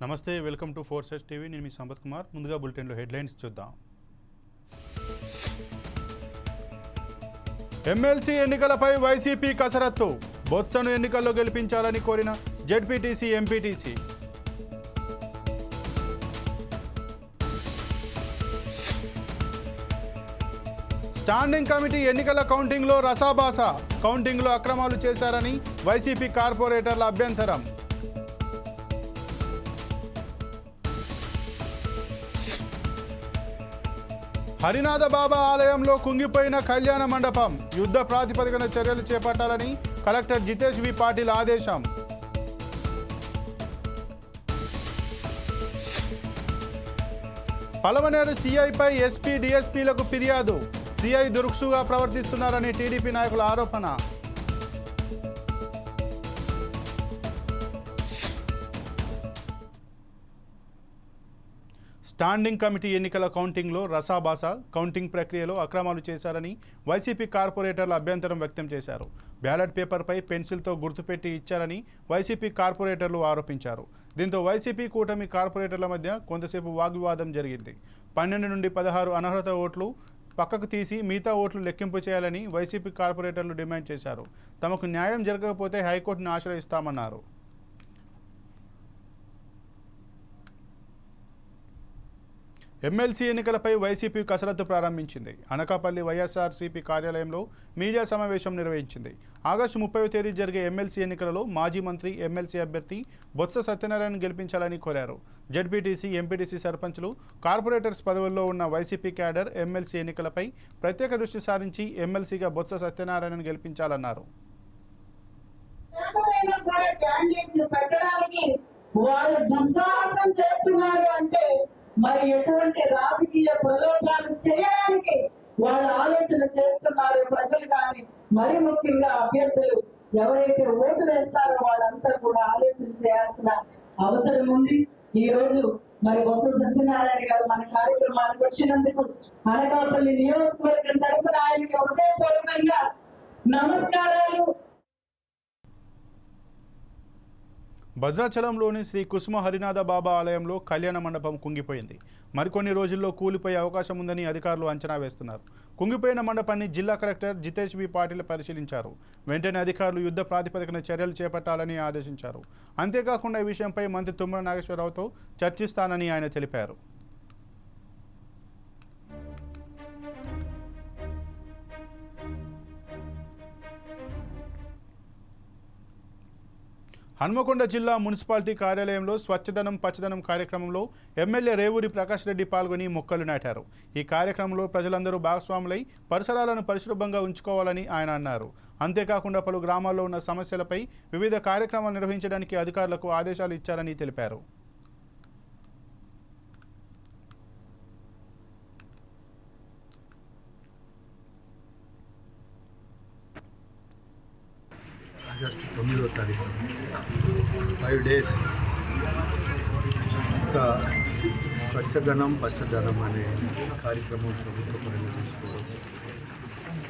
నమస్తే, welcome to forces TV. నేను మీ సంపత్ కుమార్. ముందుగా బులెటిన్లో హెడ్లైన్స్ చూద్దాం. ఎమ్మెల్సీ ఎన్నికలపై వైసీపీ కసరత్తు. బొత్సను ఎన్నికల్లో గెలిపించాలని కోరిన జెడ్పీటీసీ, ఎంపీటీసీ. స్టాండింగ్ కమిటీ ఎన్నికల కౌంటింగ్లో రసాభాస. కౌంటింగ్లో అక్రమాలు చేశారని వైసీపీ కార్పొరేటర్ల అభ్యంతరం. హరినాథ బాబా ఆలయంలో కుంగిపోయిన కళ్యాణ మండపం. యుద్ధ ప్రాతిపదికన చర్యలు చేపట్టాలని కలెక్టర్ జితేష్ వి పాటిల్ ఆదేశం. పలమనేరు సీఐపై ఎస్పీ, డీఎస్పీలకు ఫిర్యాదు. సీఐ దురుసుగా ప్రవర్తిస్తున్నారని టీడీపీ నాయకుల ఆరోపణ. స్టాండింగ్ కమిటీ ఎన్నికల కౌంటింగ్లో రసాభాస. కౌంటింగ్ ప్రక్రియలో అక్రమాలు చేశారని వైసీపీ కార్పొరేటర్లు అభ్యంతరం వ్యక్తం చేశారు. బ్యాలెట్ పేపర్పై పెన్సిల్తో గుర్తుపెట్టి ఇచ్చారని వైసీపీ కార్పొరేటర్లు ఆరోపించారు. దీంతో వైసీపీ కూటమి కార్పొరేటర్ల మధ్య కొంతసేపు వాగ్వివాదం జరిగింది. 12 నుండి 16 అనర్హత ఓట్లు పక్కకు తీసి మిగతా ఓట్లు లెక్కింపు చేయాలని వైసీపీ కార్పొరేటర్లు డిమాండ్ చేశారు. తమకు న్యాయం జరగకపోతే హైకోర్టును ఆశ్రయిస్తామన్నారు. ఎమ్మెల్సీ ఎన్నికలపై వైసీపీ కసరత్తు ప్రారంభించింది. అనకాపల్లి వైఎస్ఆర్సీపీ కార్యాలయంలో మీడియా సమావేశం నిర్వహించింది. ఆగస్టు 30వ తేదీ జరిగే ఎమ్మెల్సీ ఎన్నికలలో మాజీ మంత్రి, ఎమ్మెల్సీ అభ్యర్థి బొత్స సత్యనారాయణ గెలిపించాలని కోరారు. జెడ్పీటీసీ, ఎంపీటీసీ సర్పంచ్లు, కార్పొరేటర్స్ పదవుల్లో ఉన్న వైసీపీ క్యాడర్ ఎమ్మెల్సీ ఎన్నికలపై ప్రత్యేక దృష్టి సారించి ఎమ్మెల్సీగా బొత్స సత్యనారాయణను గెలిపించాలన్నారు. మరి ఎటువంటి రాజకీయ ప్రలోభాలు చేయడానికి వాళ్ళు ఆలోచన చేస్తున్నారు ప్రజలు. కానీ మరి ముఖ్యంగా అభ్యర్థులు ఎవరైతే ఓటు వేస్తారో వాళ్ళంతా కూడా ఆలోచన చేయాల్సిన అవసరం ఉంది. ఈ రోజు మరి బొత్స సత్యనారాయణ గారు మన కార్యక్రమానికి వచ్చినందుకు అనకాపల్లి నియోజకవర్గం తరఫున ఆయనకి హృదయపూర్వకంగా నమస్కారాలు. భద్రాచలంలోని శ్రీ కుసుమ హరినాథ బాబా ఆలయంలో కళ్యాణ మండపం కుంగిపోయింది. మరికొన్ని రోజుల్లో కూలిపోయే అవకాశం ఉందని అధికారులు అంచనా వేస్తున్నారు. కుంగిపోయిన మండపాన్ని జిల్లా కలెక్టర్ జితేష్ వి పాటిల్ పరిశీలించారు. వెంటనే అధికారులు యుద్ధ ప్రాతిపదికన చర్యలు చేపట్టాలని ఆదేశించారు. అంతేకాకుండా ఈ విషయంపై మంత్రి తుమ్మల నాగేశ్వరరావుతో చర్చిస్తానని ఆయన తెలిపారు. హన్మకొండ జిల్లా మున్సిపాలిటీ కార్యాలయంలో స్వచ్ఛదనం పచ్చదనం కార్యక్రమంలో ఎమ్మెల్యే రేవూరి ప్రకాష్ రెడ్డి పాల్గొని మొక్కలు నాటారు. ఈ కార్యక్రమంలో ప్రజలందరూ భాగస్వాములై పరిసరాలను పరిశుభ్రంగా ఉంచుకోవాలని ఆయన అన్నారు. అంతేకాకుండా పలు గ్రామాల్లో ఉన్న సమస్యలపై వివిధ కార్యక్రమాలు నిర్వహించడానికి అధికారులకు ఆదేశాలు ఇచ్చారని తెలిపారు. ఆగస్టు 9వ తారీఖు 5 days ఒక స్వచ్ఛదనం పచ్చదనం అనే కార్యక్రమం ప్రభుత్వ పరంగా తీసుకోవడం.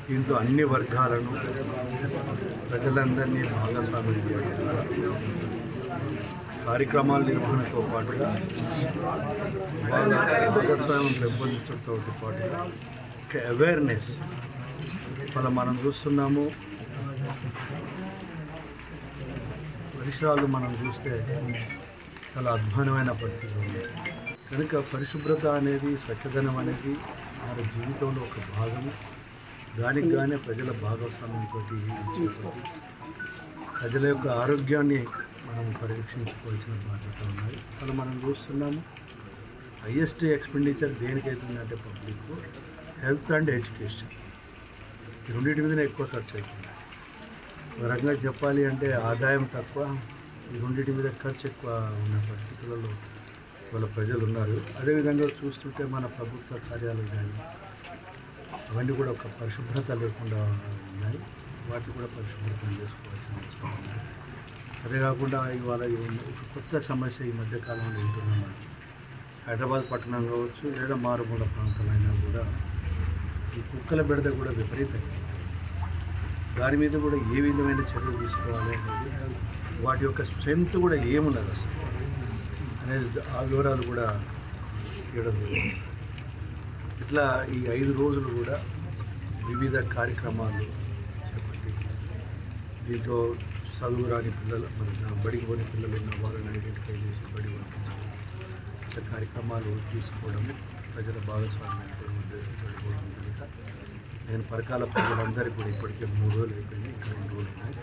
దీంట్లో అన్ని వర్గాలను, ప్రజలందరినీ భాగస్వామ్యం చేయడం, కార్యక్రమాల నిర్వహణతో పాటుగా భాగస్వామ్యం పెంపొందించడంతో పాటుగా ఒక అవేర్నెస్ మనం చూస్తున్నాము. పరిసరాలు మనం చూస్తే చాలా అద్భుతమైన పరిస్థితులు ఉన్నాయి. కనుక పరిశుభ్రత అనేది, స్వచ్ఛదనం అనేది మన జీవితంలో ఒక భాగము. దానికి కానీ ప్రజల భాగస్వామ్యంతో ప్రజల యొక్క ఆరోగ్యాన్ని మనం పరిరక్షించుకోవాల్సిన బాధ్యత ఉన్నాయి. అలా మనం చూస్తున్నాము. హైయెస్ట్ ఎక్స్పెండిచర్ దేనికైతుందంటే పబ్లిక్ హెల్త్ అండ్ ఎడ్యుకేషన్, ఈ రెండింటి మీదనే ఎక్కువ ఖర్చు అవుతుంది. ఒక రకంగా చెప్పాలి అంటే ఆదాయం తక్కువ, ఈ రెండింటి మీద ఖర్చు ఎక్కువ ఉన్న పరిస్థితులలో వాళ్ళ ప్రజలు ఉన్నారు. అదేవిధంగా చూస్తుంటే మన ప్రభుత్వ కార్యాలయాలు కానీ అవన్నీ కూడా ఒక పరిశుభ్రత లేకుండా ఉన్నాయి. వాటిని కూడా పరిశుభ్రత చేసుకోవాల్సిన అవసరం ఉంది. అదే కాకుండా ఇవాళ ఒక కొత్త సమస్య ఈ మధ్యకాలంలో ఉంటున్నాం. హైదరాబాద్ పట్టణం కావచ్చు లేదా మారుమూల ప్రాంతాలైనా కూడా ఈ కుక్కల బెడద కూడా విపరీతంగా, దాని మీద కూడా ఏ విధమైన చర్యలు తీసుకోవాలి అనేది, వాటి యొక్క స్ట్రెంగ్త్ కూడా ఏమున్నది అసలు అనేది ఆ వివరాలు కూడా ఇవ్వడం జరిగింది. ఇట్లా ఈ 5 రోజులు కూడా వివిధ కార్యక్రమాలు చేపట్టి దీంట్లో చదువురాని పిల్లలు బడికి పోని పిల్లలు ఉన్న వాళ్ళని ఐడెంటిఫై చేసి బడి పంపించడం, ఇట్లా కార్యక్రమాలు తీసుకోవడము, ప్రజల భాగస్వామ్యం జరుపుకోవడం జరుగుతా. నేను పరకాల ప్రజలందరికీ కూడా ఇప్పటికే 3 రోజులు అయిపోయింది, ఇంకా 2 రోజులు ఉన్నాయి.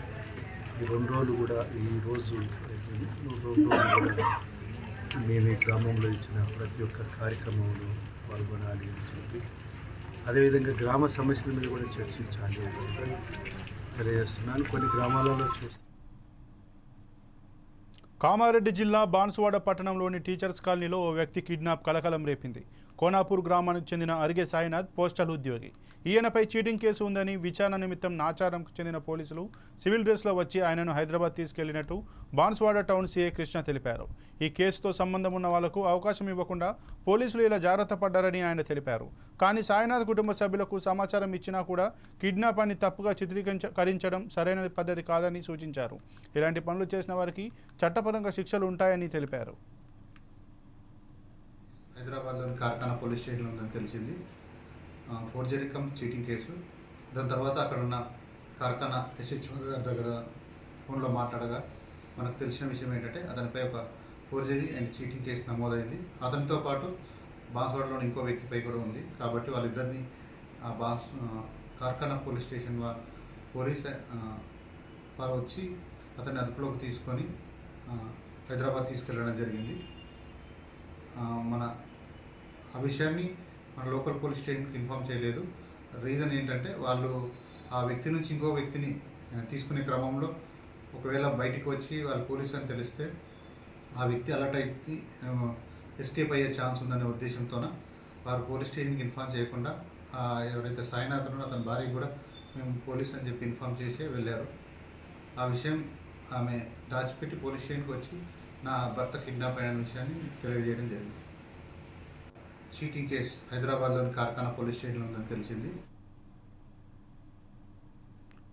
ఈ 2 రోజులు కూడా ఈ రోజు అయిపోయింది. 2 రోజులు కూడా మేము ఈ గ్రామంలో ఇచ్చిన ప్రతి ఒక్క కార్యక్రమంలో పాల్గొనాలి అని చెప్పి, అదేవిధంగా గ్రామ సమస్యల మీద కూడా చర్చించాలి అని తెలియజేస్తున్నాను. కొన్ని గ్రామాలలో కామారెడ్డి జిల్లా బాన్సువాడ పట్టణంలోని టీచర్స్ కాలనీలో ఓ వ్యక్తి కిడ్నాప్ కలకలం రేపింది. కోనాపూర్ గ్రామానికి చెందిన అరిగే సాయినాథ్ పోస్టల్ ఉద్యోగి. ఈయనపై చీటింగ్ కేసు ఉందని విచారణ నిమిత్తం నాచారంకు చెందిన పోలీసులు సివిల్ డ్రెస్లో వచ్చి ఆయనను హైదరాబాద్ తీసుకెళ్లినట్టు బాన్సువాడ టౌన్ సీఐ కృష్ణ తెలిపారు. ఈ కేసుతో సంబంధం ఉన్న వాళ్లకు అవకాశం ఇవ్వకుండా పోలీసులు ఇలా జాగ్రత్త పడ్డారని ఆయన తెలిపారు. కానీ సాయినాథ్ కుటుంబ సభ్యులకు సమాచారం ఇచ్చినా కూడా కిడ్నాప్ అని తప్పుగా చిత్రీకరించడం సరైన పద్ధతి కాదని సూచించారు. ఇలాంటి పనులు చేసిన వారికి చట్టపరంగా శిక్షలు ఉంటాయని తెలిపారు. హైదరాబాద్లోని కార్ఖానా పోలీస్ స్టేషన్ ఉందని తెలిసింది. Forgery come cheating case. దాని తర్వాత అక్కడ ఉన్న కార్ఖానా ఎస్హెచ్ఓ గారి దగ్గర ఫోన్లో మాట్లాడగా మనకు తెలిసిన విషయం ఏంటంటే అతనిపై ఒక ఫోర్జరీ అండ్ చీటింగ్ కేసు నమోదైంది. అతనితో పాటు బాన్సువాడలోని ఇంకో వ్యక్తిపై కూడా ఉంది. కాబట్టి వాళ్ళిద్దరిని కార్ఖానా పోలీస్ స్టేషన్ పోలీస్ వారు వచ్చి అతన్ని అదుపులోకి తీసుకొని హైదరాబాద్ తీసుకెళ్ళడం జరిగింది. ఆ విషయాన్ని మన లోకల్ పోలీస్ స్టేషన్కి ఇన్ఫామ్ చేయలేదు. రీజన్ ఏంటంటే వాళ్ళు ఆ వ్యక్తి నుంచి ఇంకో వ్యక్తిని తీసుకునే క్రమంలో ఒకవేళ బయటికి వచ్చి వాళ్ళు పోలీసు అని తెలిస్తే ఆ వ్యక్తి అలర్ట్ అయితే ఎస్కేప్ అయ్యే ఛాన్స్ ఉందనే ఉద్దేశంతోన వారు పోలీస్ స్టేషన్కి ఇన్ఫామ్ చేయకుండా ఎవరైతే సాయినాథ్ ఉన్నాడో అతని భార్యకి కూడా మేము పోలీస్ అని చెప్పి ఇన్ఫామ్ చేసి వెళ్ళారు. ఆ విషయం ఆమె దాచిపెట్టి పోలీస్ స్టేషన్కి వచ్చి నా భర్త కిడ్నాప్ అయిన విషయాన్ని తెలియజేయడం జరిగింది. చీటింగ్ కేసు హైదరాబాద్లోని కార్ఖానా పోలీస్ స్టేషన్లో ఉందని తెలిసింది.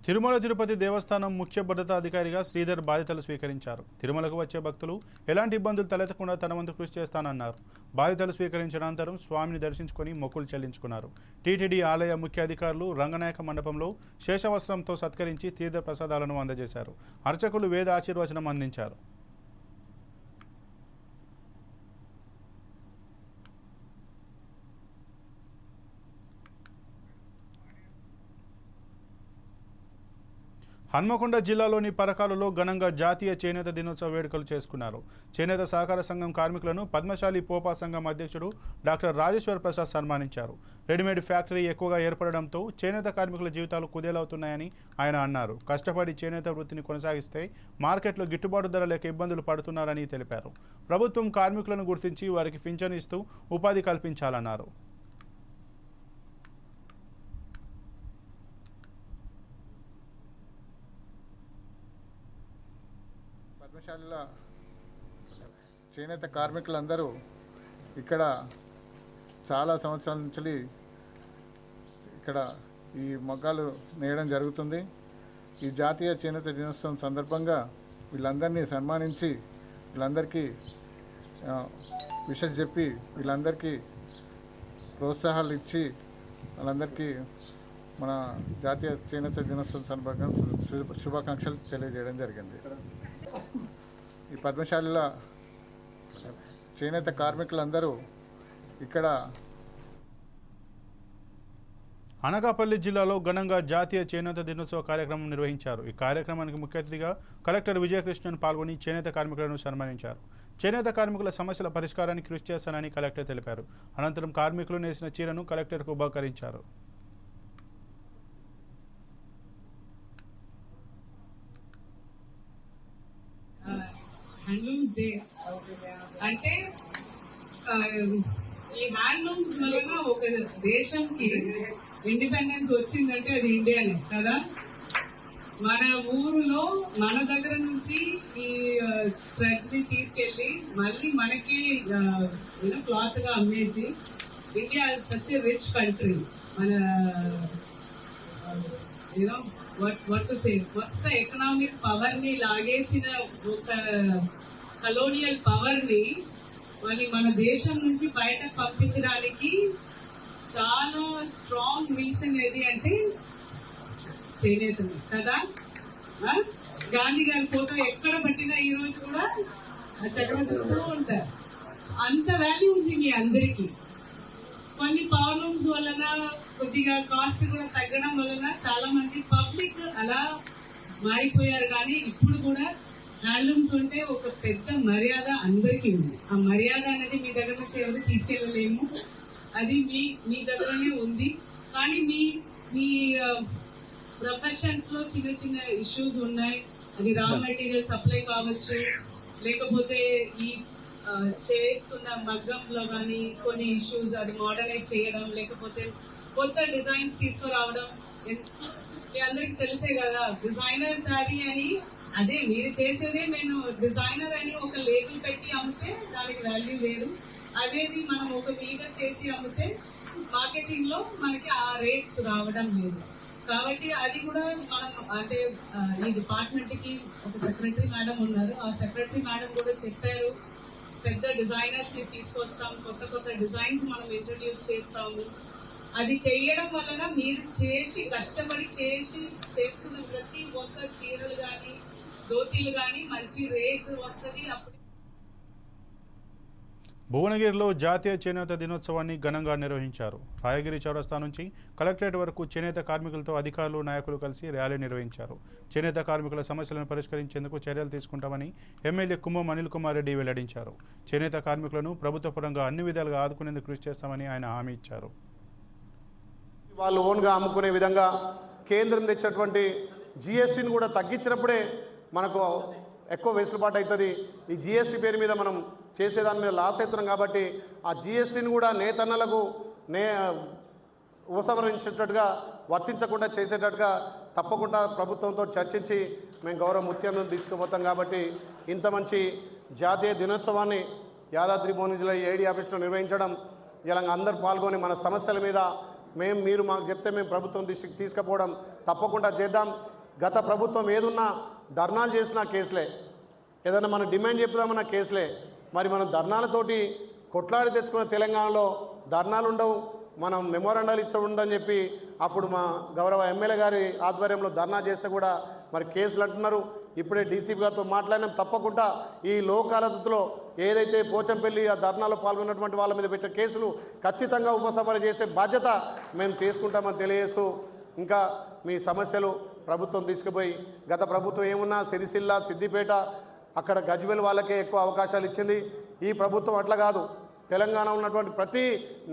తిరుమల తిరుపతి దేవస్థానం ముఖ్య భద్రతా అధికారిగా శ్రీధర్ బాధ్యతలు స్వీకరించారు. తిరుమలకు వచ్చే భక్తులు ఎలాంటి ఇబ్బందులు తలెత్తకుండా తన వంతు కృషి చేస్తానన్నారు. బాధ్యతలు స్వీకరించిన అనంతరం స్వామిని దర్శించుకొని మొక్కులు చెల్లించుకున్నారు. టీటీడీ ఆలయ ముఖ్య అధికారులు రంగనాయక మండపంలో శేషవస్త్రంతో సత్కరించి తీర్థ ప్రసాదాలను అందజేశారు. అర్చకులు వేద ఆశీర్వచనం అందించారు. హన్మకొండ జిల్లాలోని పరకాలలో ఘనంగా జాతీయ చేనేత దినోత్సవ వేడుకలు చేసుకున్నారు. చేనేత సహకార సంఘం కార్మికులను పద్మశాలి పోపా సంఘం అధ్యక్షుడు డాక్టర్ రాజేశ్వర్ ప్రసాద్ సన్మానించారు. రెడీమేడ్ ఫ్యాక్టరీ ఎక్కువగా ఏర్పడడంతో చేనేత కార్మికుల జీవితాలు కుదేలవుతున్నాయని ఆయన అన్నారు. కష్టపడి చేనేత వృత్తిని కొనసాగిస్తే మార్కెట్లో గిట్టుబాటు ధర లేక ఇబ్బందులు పడుతున్నారని తెలిపారు. ప్రభుత్వం కార్మికులను గుర్తించి వారికి పింఛను ఇస్తూ ఉపాధి కల్పించాలన్నారు. పద్మశాలిల చేనేత కార్మికులందరూ ఇక్కడ చాలా సంవత్సరాల నుంచి ఇక్కడ ఈ మగ్గాలు నేయడం జరుగుతుంది. ఈ జాతీయ చేనేత దినోత్సవం సందర్భంగా వీళ్ళందరినీ సన్మానించి వీళ్ళందరికీ విషెస్ చెప్పి వీళ్ళందరికీ ప్రోత్సాహాలు ఇచ్చి వాళ్ళందరికీ మన జాతీయ చేనేత దినోత్సవం సందర్భంగా శుభాకాంక్షలు తెలియజేయడం జరిగింది. ఈ పద్మశాలిల చేనేత కార్మికులందరూ ఇక్కడ అనకాపల్లి జిల్లాలో ఘనంగా జాతీయ చేనేత దినోత్సవ కార్యక్రమం నిర్వహించారు. ఈ కార్యక్రమానికి ముఖ్య అతిథిగా కలెక్టర్ విజయకృష్ణన్ పాల్గొని చేనేత కార్మికులను సన్మానించారు. చేనేత కార్మికుల సమస్యల పరిష్కారానికి కృషి చేస్తానని కలెక్టర్ తెలిపారు. అనంతరం కార్మికులు నేసిన చీరను కలెక్టర్కు బహుకరించారు. హ్యాండ్లూమ్స్ డే అంటే ఈ హ్యాండ్లూమ్స్ వలన ఒక దేశంకి ఇండిపెండెన్స్ వచ్చిందంటే అది ఇండియానే కదా. మన ఊరిలో మన దగ్గర నుంచి ఈ థ్రెడ్స్ ని తీసుకెళ్లి మళ్ళీ మనకి క్లాత్ గా అమ్మేసి India such a rich country. మన what to say, కొత్త ఎకనామిక్ పవర్ ని లాగేసిన ఒక కలోనియల్ పవర్ ని వాళ్ళని మన దేశం నుంచి బయటకు పంపించడానికి చాలా స్ట్రాంగ్ రీజన్ ఏది అంటే చేనేతలు కదా. గాంధీ గారి ఫోటో ఎక్కడ పట్టినా ఈ రోజు కూడా చక్కబడుతూ ఉంటారు. అంత వాల్యూ ఉంది మీ అందరికీ. కొన్ని ప్రాబ్లమ్స్ వలన కొద్దిగా కాస్ట్ కూడా తగ్గడం వలన చాలా మంది పబ్లిక్ అలా మారిపోయారు. కానీ ఇప్పుడు కూడా హ్యాండ్లూమ్స్ ఉంటే ఒక పెద్ద మర్యాద అందరికీ ఉంది. ఆ మర్యాద అనేది మీ దగ్గర నుంచి ఎవరు తీసుకెళ్ళలేము, అది మీ దగ్గరనే ఉంది. కానీ మీ ప్రొఫెషన్స్ లో చిన్న చిన్న ఇష్యూస్ ఉన్నాయి. అది రా మెటీరియల్ సప్లై కావచ్చు, లేకపోతే ఈ చేస్తున్న మగ్గంలో కానీ కొన్ని ఇష్యూస్, అది మోడర్నైజ్ చేయడం, లేకపోతే కొత్త డిజైన్స్ తీసుకురావడం. మీ అందరికి తెలిసే కదా, డిజైనర్ శారీ అని అదే మీరు చేసేదే. నేను డిజైనర్ అని ఒక లేబుల్ పెట్టి అమ్మితే దానికి వాల్యూ లేదు. అదేది మనం ఒక మీద చేసి అమ్మితే మార్కెటింగ్ లో మనకి ఆ రేట్స్ రావడం లేదు. కాబట్టి అది కూడా మనం అంటే ఈ డిపార్ట్మెంట్ కి ఒక సెక్రటరీ మేడం ఉన్నారు. ఆ సెక్రటరీ మేడం కూడా చెప్పారు, పెద్ద డిజైనర్స్ ని తీసుకొస్తాం, కొత్త కొత్త డిజైన్స్ మనం ఇంట్రడ్యూస్ చేస్తాము. అది చేయడం వలన మీరు చేసి కష్టపడి చేస్తున్న ప్రతి ఒక్క చీరలు కానీ ధోతీలు కానీ మంచి రేట్స్ వస్తుంది. అప్పుడు భువనగిరిలో జాతీయ చేనేత దినోత్సవాన్ని ఘనంగా నిర్వహించారు. రాయగిరి చౌరస్తా నుంచి కలెక్టరేట్ వరకు చేనేత కార్మికులతో అధికారులు, నాయకులు కలిసి ర్యాలీ నిర్వహించారు. చేనేత కార్మికుల సమస్యలను పరిష్కరించేందుకు చర్యలు తీసుకుంటామని ఎమ్మెల్యే కుమ్మం అనిల్ కుమార్ రెడ్డి వెల్లడించారు. చేనేత కార్మికులను ప్రభుత్వ పరంగా అన్ని విధాలుగా ఆదుకునేందుకు కృషి చేస్తామని ఆయన హామీ ఇచ్చారు. వాళ్ళు ఓన్గా అమ్ముకునే విధంగా కేంద్రం తెచ్చినటువంటి జిఎస్టీని కూడా తగ్గించినప్పుడే మనకు ఎక్కువ వెసులుబాటు అవుతుంది. ఈ జిఎస్టీ పేరు మీద మనం చేసేదాని మీద లాస్ అవుతున్నాం. కాబట్టి ఆ జిఎస్టీని కూడా నేతన్నలకు ఉపసంహరించేటట్టుగా, వర్తించకుండా చేసేటట్టుగా తప్పకుండా ప్రభుత్వంతో చర్చించి మేము గౌరవ ముఖ్యమంత్రిని తీసుకుపోతాం. కాబట్టి ఇంత మంచి జాతీయ దినోత్సవాన్ని యాదాద్రి భువనగిరి జిల్లా ఏడీ ఆఫీస్లో నిర్వహించడం, ఇలా అందరూ పాల్గొని మన సమస్యల మీద మీరు మాకు చెప్తే మేము ప్రభుత్వం దృష్టికి తీసుకుపోవడం తప్పకుండా చేద్దాం. గత ప్రభుత్వం ఏదున్నా ధర్నాలు చేసినా కేసులే, ఏదైనా మనం డిమాండ్ చెప్పుదామన్న కేసులే. మరి మనం ధర్నాలతోటి కొట్లాడి తెచ్చుకున్న తెలంగాణలో ధర్నాలు ఉండవు, మనం మెమోరాండాలు ఇచ్చి ఉండని చెప్పి అప్పుడు మా గౌరవ ఎమ్మెల్యే గారి ఆధ్వర్యంలో ధర్నా చేస్తే కూడా మరి కేసులు అంటున్నారు. ఇప్పుడే డీసీపీ గారితో మాట్లాడినాం. తప్పకుండా ఈ లోక్ అదాలత్లో ఏదైతే పోచంపల్లి ఆ ధర్నాలో పాల్గొన్నటువంటి వాళ్ళ మీద పెట్టే కేసులు ఖచ్చితంగా ఉపసంహరణ చేసే బాధ్యత మేము తీసుకుంటామని తెలియజేస్తూ, ఇంకా మీ సమస్యలు ప్రభుత్వం తీసుకుపోయి, గత ప్రభుత్వం ఏమున్నా సిరిసిల్ల, సిద్దిపేట, అక్కడ గజ్వేల్ వాళ్ళకే ఎక్కువ అవకాశాలు ఇచ్చింది. ఈ ప్రభుత్వం అట్లా కాదు. తెలంగాణ ఉన్నటువంటి ప్రతి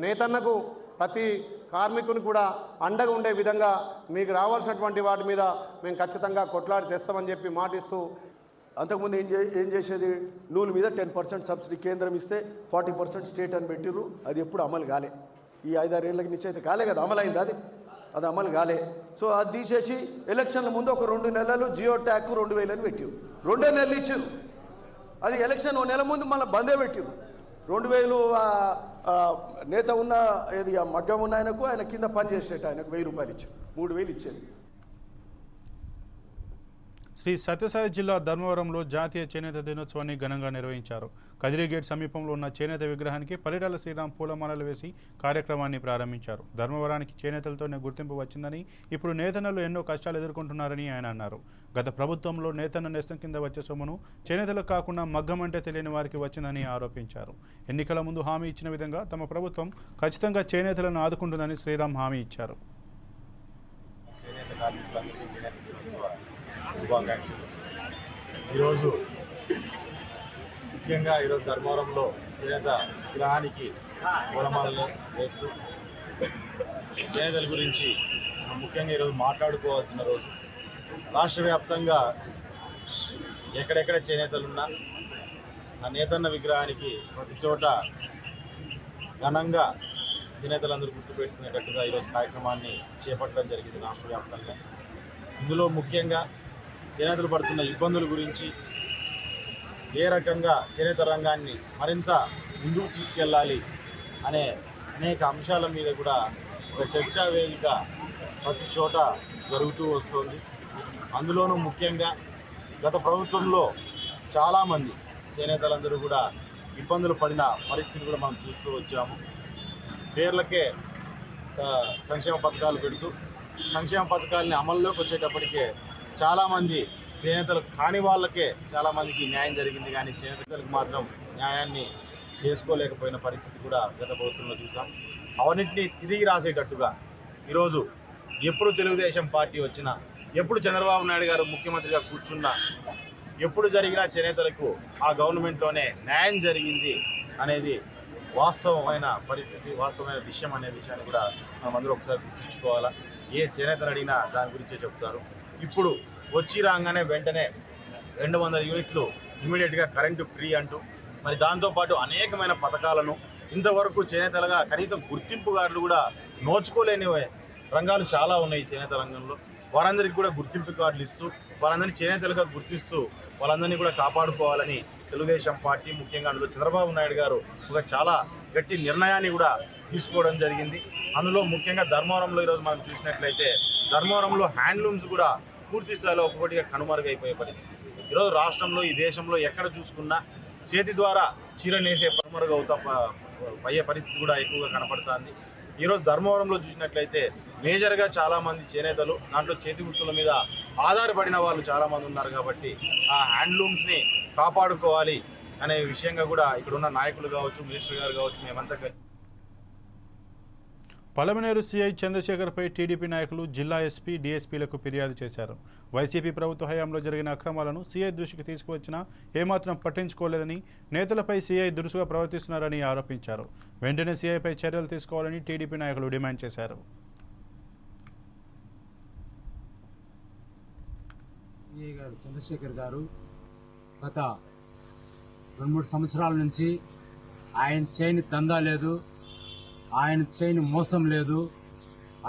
నేతన్నకు, ప్రతి కార్మికుని కూడా అండగా ఉండే విధంగా మీకు రావాల్సినటువంటి వాటి మీద మేము ఖచ్చితంగా కొట్లాడి తెస్తామని చెప్పి మాటిస్తూ, అంతకుముందు ఏం చేసేది, నూలు మీద 10% సబ్సిడీ కేంద్రం ఇస్తే 40% స్టేట్ అని పెట్టిర్రు. అది ఎప్పుడు అమలు కాలే. ఈ 5-6 ఏళ్ళకి నుంచి అయితే కాలే కదా, అమలు అయింది. అది అమలు కాలే. సో అది తీసేసి ఎలక్షన్ల ముందు ఒక 2 నెలలు జియో ట్యాక్ 2000 అని పెట్టారు. 2 నెలలు ఇచ్చారు. అది ఎలక్షన్ 1 నెల ముందు మళ్ళీ బందే పెట్టారు. 2000 నేత ఉన్న ఏది మగ్గం ఉన్న ఆయనకు, ఆయన కింద పని చేసేట ఆయనకు 1000 రూపాయలు ఇచ్చారు. 3000 ఇచ్చారు. శ్రీ సత్యసాయి జిల్లా ధర్మవరంలో జాతీయ చేనేత దినోత్సవాన్ని ఘనంగా నిర్వహించారు. కదిరి గేట్ సమీపంలో ఉన్న చేనేత విగ్రహానికి పరిటాల శ్రీరామ్ పూలమాలలు వేసి కార్యక్రమాన్ని ప్రారంభించారు. ధర్మవరానికి చేనేతలతోనే గుర్తింపు వచ్చిందని, ఇప్పుడు నేతన్నలు ఎన్నో కష్టాలు ఎదుర్కొంటున్నారని ఆయన అన్నారు. గత ప్రభుత్వంలో నేతన్న నేస్తం కింద వచ్చే సొమ్మును చేనేతలకు కాకుండా మగ్గం అంటే తెలియని వారికి వచ్చిందని ఆరోపించారు. ఎన్నికల ముందు హామీ ఇచ్చిన విధంగా తమ ప్రభుత్వం ఖచ్చితంగా చేనేతలను ఆదుకుంటుందని శ్రీరామ్ హామీ ఇచ్చారు. శుభాకాంక్షలు. ఈరోజు ముఖ్యంగా ధర్మవరంలో చేనేత విగ్రహానికి పూలమాలలు వేస్తూ చేనేతల గురించి ముఖ్యంగా ఈరోజు మాట్లాడుకోవాల్సిన రోజు. రాష్ట్ర వ్యాప్తంగా ఎక్కడెక్కడ చేనేతలున్నా ఆ నేతన్న విగ్రహానికి ప్రతి చోట ఘనంగా చేనేతలందరూ గుర్తుపెట్టుకునేటట్టుగా ఈరోజు కార్యక్రమాన్ని చేపట్టడం జరిగింది రాష్ట్ర వ్యాప్తంగా. ఇందులో ముఖ్యంగా చేనేతలు పడుతున్న ఇబ్బందుల గురించి, ఏ రకంగా చేనేత రంగాన్ని మరింత ముందుకు తీసుకెళ్ళాలి అనే అనేక అంశాల మీద కూడా ఒక చర్చా వేదిక ప్రతి చోట జరుగుతూ వస్తుంది. అందులోనూ ముఖ్యంగా గత ప్రభుత్వంలో చాలామంది చేనేతలందరూ కూడా ఇబ్బందులు పడిన పరిస్థితి కూడా మనం చూస్తూ వచ్చాము. పేర్లకే సంక్షేమ పథకాలు పెడుతూ సంక్షేమ పథకాలని అమల్లోకి వచ్చేటప్పటికే చాలామంది చేనేతలు కాని వాళ్ళకే చాలామందికి న్యాయం జరిగింది, కానీ చేనేతలకు మాత్రం న్యాయాన్ని చేసుకోలేకపోయిన పరిస్థితి కూడా గత ప్రభుత్వంలో చూసాం. అవన్నింటినీ తిరిగి రాసేటట్టుగా ఈరోజు ఎప్పుడు తెలుగుదేశం పార్టీ వచ్చినా, ఎప్పుడు చంద్రబాబు నాయుడు గారు ముఖ్యమంత్రిగా కూర్చున్నా, ఎప్పుడు జరిగినా చేనేతలకు ఆ గవర్నమెంట్లోనే న్యాయం జరిగింది అనేది వాస్తవమైన పరిస్థితి, వాస్తవమైన విషయం అనే విషయాన్ని కూడా మనం అందరూ ఒకసారి గుర్తుంచుకోవాలా. ఏ చేనేతలు అడిగినా దాని గురించే చెప్తారు. ఇప్పుడు వచ్చి రాగానే వెంటనే 200 యూనిట్లు ఇమీడియట్గా కరెంటు ఫ్రీ అంటూ, మరి దాంతోపాటు అనేకమైన పథకాలను ఇంతవరకు చేనేతలుగా కనీసం గుర్తింపు కార్డులు కూడా నోచుకోలేని రంగాలు చాలా ఉన్నాయి చేనేత రంగంలో. వారందరికీ కూడా గుర్తింపు కార్డులు ఇస్తూ వారందరినీ చేనేతలుగా గుర్తిస్తూ వాళ్ళందరినీ కూడా కాపాడుకోవాలని తెలుగుదేశం పార్టీ, ముఖ్యంగా అందులో చంద్రబాబు నాయుడు గారు ఒక చాలా గట్టి నిర్ణయాన్ని కూడా తీసుకోవడం జరిగింది. అందులో ముఖ్యంగా ధర్మవరంలో ఈరోజు మనం చూసినట్లయితే ధర్మవరంలో హ్యాండ్లూమ్స్ కూడా పూర్తి స్థాయిలో ఒక్కొక్కటిగా కనుమరుగైపోయే పరిస్థితి. ఈరోజు రాష్ట్రంలో, ఈ దేశంలో ఎక్కడ చూసుకున్నా చేతి ద్వారా చీర నేసే అయ్యే పరిస్థితి కూడా ఎక్కువగా కనపడుతుంది. ఈరోజు ధర్మవరంలో చూసినట్లయితే మేజర్గా చాలామంది చేనేతలు దాంట్లో చేతి వృత్తుల మీద ఆధారపడిన వాళ్ళు చాలామంది ఉన్నారు. కాబట్టి ఆ హ్యాండ్లూమ్స్ని కాపాడుకోవాలి అనే విషయంగా కూడా ఇక్కడున్న నాయకులు కావచ్చు, మినిస్టర్ గారు కావచ్చు, మేమంతా పలమనేరు సీఐ చంద్రశేఖర్పై టీడీపీ నాయకులు జిల్లా ఎస్పీ, డీఎస్పీలకు ఫిర్యాదు చేశారు. వైసీపీ ప్రభుత్వ హయాంలో జరిగిన అక్రమాలను సీఐ దృష్టికి తీసుకువచ్చినా ఏమాత్రం పట్టించుకోలేదని, నేతలపై సీఐ దురుసుగా ప్రవర్తిస్తున్నారని ఆరోపించారు. వెంటనే సీఐపై చర్యలు తీసుకోవాలని టీడీపీ నాయకులు డిమాండ్ చేశారు. సీఐ గారు చంద్రశేఖర్ గారు గత 2-3 సంవత్సరాల నుంచి ఆయన చేయని దందా లేదు, ఆయన చేయని మోసం లేదు.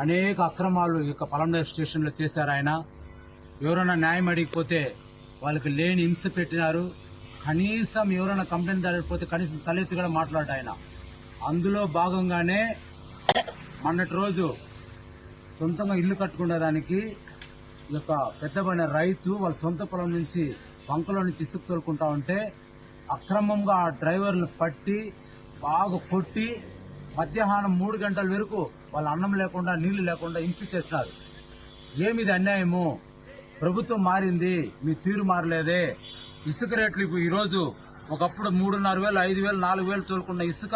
అనేక అక్రమాలు ఇక పలమనేరు స్టేషన్లో చేశారు. ఆయన ఎవరైనా న్యాయం అడిగిపోతే వాళ్ళకి లేని హింస పెట్టినారు. కనీసం ఎవరైనా కంప్లైంట్ దాడిపోతే కనీసం తలెత్తి కూడా మాట్లాడారు ఆయన. అందులో భాగంగానే మొన్నటి రోజు సొంతంగా ఇల్లు కట్టుకునేదానికి ఈ యొక్క పెద్దబడిన రైతు వాళ్ళ సొంత పొలం నుంచి బంకలో నుంచి ఇసుక తోలుకుంటా ఉంటే అక్రమంగా ఆ డ్రైవర్లు పట్టి బాగా కొట్టి మధ్యాహ్నం 3 గంటల వరకు వాళ్ళ అన్నం లేకుండా, నీళ్లు లేకుండా హింస చేస్తున్నారు. ఏమిది అన్యాయము? ప్రభుత్వం మారింది, మీ తీరు మారలేదే. ఇసుక రేట్లు ఈరోజు ఒకప్పుడు 3,500, 5,000, 4,000 తోలుకున్న ఇసుక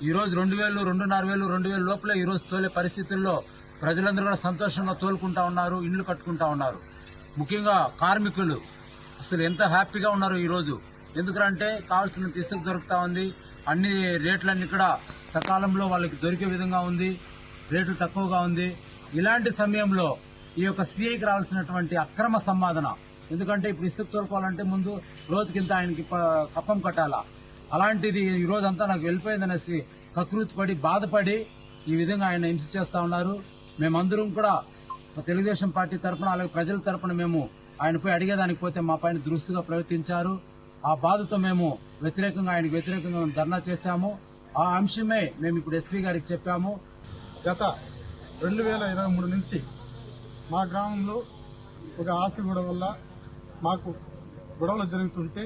ఈరోజు 2,000, 2,500, 2,000 లోపలే ఈరోజు తోలే పరిస్థితుల్లో ప్రజలందరూ కూడా సంతోషంగా తోలుకుంటా ఉన్నారు, ఇండ్లు కట్టుకుంటా ఉన్నారు. ముఖ్యంగా కార్మికులు అసలు ఎంత హ్యాపీగా ఉన్నారు ఈరోజు. ఎందుకంటే కావాల్సినంత ఇసుక దొరుకుతా ఉంది, అన్ని రేట్లన్నీ కూడా సకాలంలో వాళ్ళకి దొరికే విధంగా ఉంది, రేట్లు తక్కువగా ఉంది. ఇలాంటి సమయంలో ఈ యొక్క సీఐకి రావాల్సినటువంటి అక్రమ సమాధాన, ఎందుకంటే ఇప్పుడు ఇసుక తోలుకోవాలంటే ముందు రోజుకింత ఆయనకి కప్పం కట్టాలా. అలాంటిది ఈ రోజంతా నాకు వెళ్ళిపోయిందనేసి కకృతిపడి బాధపడి ఈ విధంగా ఆయన హింస చేస్తా ఉన్నారు. మేమందరం కూడా తెలుగుదేశం పార్టీ తరఫున, అలాగే ప్రజల తరఫున మేము ఆయనపై అడిగేదానికి పోతే మా పైన దురుసుగా ప్రవర్తించారు. ఆ బాధతో మేము ఆయనకు వ్యతిరేకంగా ధర్నా చేశాము. ఆ అంశమే మేము ఇప్పుడు ఎస్పీ గారికి చెప్పాము. గత 2023 నుంచి మా గ్రామంలో ఒక ఆస్తి గొడవ వల్ల మాకు గొడవలు జరుగుతుంటే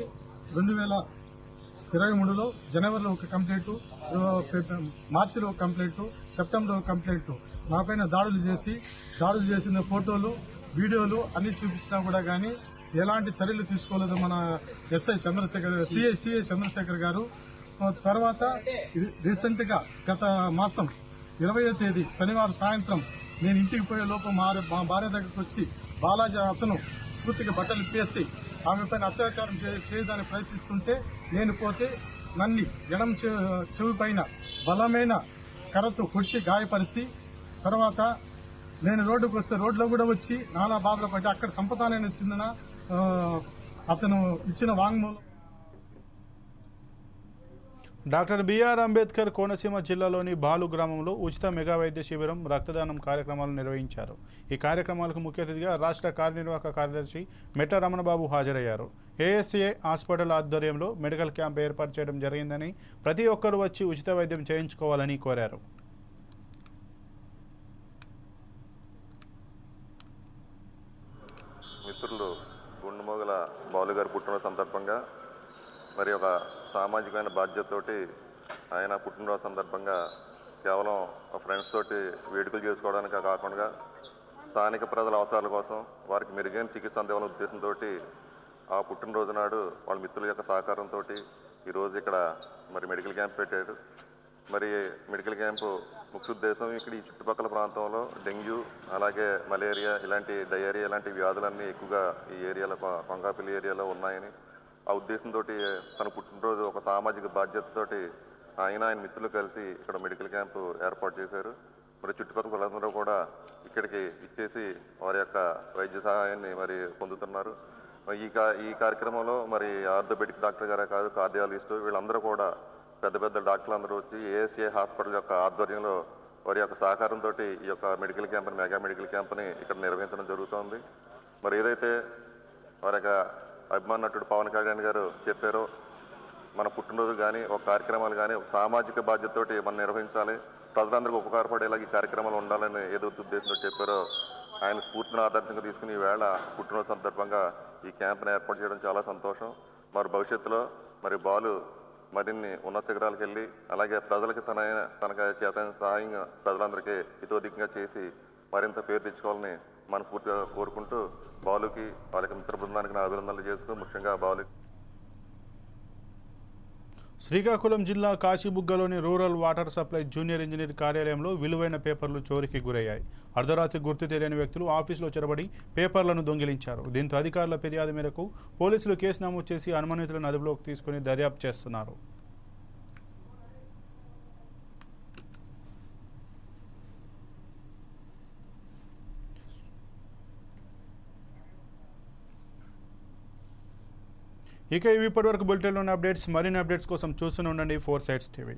2023లో జనవరిలో ఒక కంప్లైంట్, మార్చిలో ఒక కంప్లైంట్, సెప్టెంబర్లో ఒక కంప్లైంట్ నా పైన దాడులు చేసిన ఫోటోలు, వీడియోలు అన్ని చూపించినా కూడా కానీ ఎలాంటి చర్యలు తీసుకోలేదు మన సిఐ చంద్రశేఖర్ గారు. తర్వాత రీసెంట్ గా గత మాసం 20వ తేదీ శనివారం సాయంత్రం నేను ఇంటికి పోయే లోపు మా భార్య దగ్గరకు వచ్చి బాలాజీ అతను పూర్తిగా బట్టలు ఇప్పేసి ఆమె పైన అత్యాచారం చేయడానికి ప్రయత్నిస్తుంటే నేను పోతే నన్ను ఎడం చెవి పైన బలమైన కర్రతో కొట్టి గాయపరిచి, తర్వాత నేను రోడ్డుకు వస్తే రోడ్లో కూడా వచ్చి నానా బాధలు పట్టి అక్కడ సంపదానైన సిందన అతను ఇచ్చిన వాంగ్మూలం. డాక్టర్ బిఆర్ అంబేద్కర్ కోనసీమ జిల్లాలోని బాలు గ్రామంలో ఉచిత మెగా వైద్య శిబిరం, రక్తదానం కార్యక్రమాలు నిర్వహించారు. ఈ కార్యక్రమాలకు ముఖ్య అతిథిగా రాష్ట్ర కార్యనిర్వాహక కార్యదర్శి మెట్ల రమణబాబు హాజరయ్యారు. ఏఎస్ఏ హాస్పిటల్ ఆధ్వర్యంలో మెడికల్ క్యాంప్ ఏర్పాటు చేయడం జరిగిందని, ప్రతి ఒక్కరూ వచ్చి ఉచిత వైద్యం చేయించుకోవాలని కోరారు. మిత్రులు గుండుమోగల బాలు గారి పుట్టినరోజు సందర్భంగా మరి ఒక సామాజికమైన బాధ్యతతోటి ఆయన పుట్టినరోజు సందర్భంగా కేవలం ఫ్రెండ్స్ తోటి వేడుకలు చేసుకోవడానికి కాకుండా స్థానిక ప్రజల అవసరాల కోసం వారికి మెరుగైన చికిత్స అందివ్వాలనే ఉద్దేశంతో ఆ పుట్టినరోజు నాడు వాళ్ళ మిత్రుల యొక్క సహకారంతో ఈరోజు ఇక్కడ మరి మెడికల్ క్యాంప్ పెట్టారు. మరి మెడికల్ క్యాంపు ముఖ్య ఉద్దేశం ఇక్కడ ఈ చుట్టుపక్కల ప్రాంతంలో డెంగ్యూ, అలాగే మలేరియా, ఇలాంటి డయేరియా ఇలాంటి వ్యాధులన్నీ ఎక్కువగా ఈ ఏరియాలో కొంగాపల్లి ఏరియాలో ఉన్నాయని ఆ ఉద్దేశంతో తన పుట్టినరోజు ఒక సామాజిక బాధ్యతతోటి ఆయన మిత్రులు కలిసి ఇక్కడ మెడికల్ క్యాంపు ఏర్పాటు చేశారు. మరి చుట్టుపక్కల వాళ్ళందరూ కూడా ఇక్కడికి ఇచ్చేసి వారి యొక్క వైద్య సహాయాన్ని మరి పొందుతున్నారు. ఈ కార్యక్రమంలో మరి ఆర్థోపెడిక్ డాక్టర్ గారే కాదు, కార్డియాలజిస్టు వీళ్ళందరూ కూడా పెద్ద పెద్ద డాక్టర్లు అందరూ వచ్చి ఏఎస్ఏ హాస్పిటల్ యొక్క ఆధ్వర్యంలో వారి యొక్క సహకారంతో ఈ యొక్క మెడికల్ క్యాంప్ని, మెగా మెడికల్ క్యాంప్ని ఇక్కడ నిర్వహించడం జరుగుతోంది. మరి ఏదైతే వారి యొక్క అభిమాన నటుడు పవన్ కళ్యాణ్ గారు చెప్పారో మన పుట్టినరోజు కానీ ఒక కార్యక్రమాలు కానీ ఒక సామాజిక బాధ్యతతోటి మనం నిర్వహించాలి, ప్రజలందరికీ ఉపకారపడేలాగా ఈ కార్యక్రమాలు ఉండాలని ఏదైతే ఉద్దేశంతో చెప్పారో ఆయన స్ఫూర్తిని ఆదర్శంగా తీసుకుని ఈవేళ పుట్టినరోజు సందర్భంగా ఈ క్యాంప్ని ఏర్పాటు చేయడం చాలా సంతోషం. మరి భవిష్యత్తులో మరి బాలు మరిన్ని ఉన్నత శిఖరాలకు వెళ్ళి అలాగే ప్రజలకి తనకు చేతైన సహాయం ప్రజలందరికీ హితోధికంగా చేసి మరింత పేరు తెచ్చుకోవాలని మనస్ఫూర్తిగా కోరుకుంటూ బాలుకి వాళ్ళకి మిత్ర బృందానికి నా అభినందనలు చేస్తూ ముఖ్యంగా బాలుకి. శ్రీకాకుళం జిల్లా కాశీబుగ్గలోని rural water supply junior engineer కార్యాలయంలో విలువైన పేపర్లు చోరీకి గురయ్యాయి. అర్ధరాత్రి గుర్తు తెలియని వ్యక్తులు ఆఫీసులో చొరబడి పేపర్లను దొంగిలించారు. దీంతో అధికారుల ఫిర్యాదు మేరకు పోలీసులు కేసు నమోదు చేసి అనుమానితులను అదుపులోకి తీసుకుని దర్యాప్తు చేస్తున్నారు. ఇక ఇవి ఇప్పటివరకు బులెటిన్లోని అప్డేట్స్. మరిన్ని అప్డేట్స్ కోసం చూస్తూనే ఉండండి 4 Sides TV.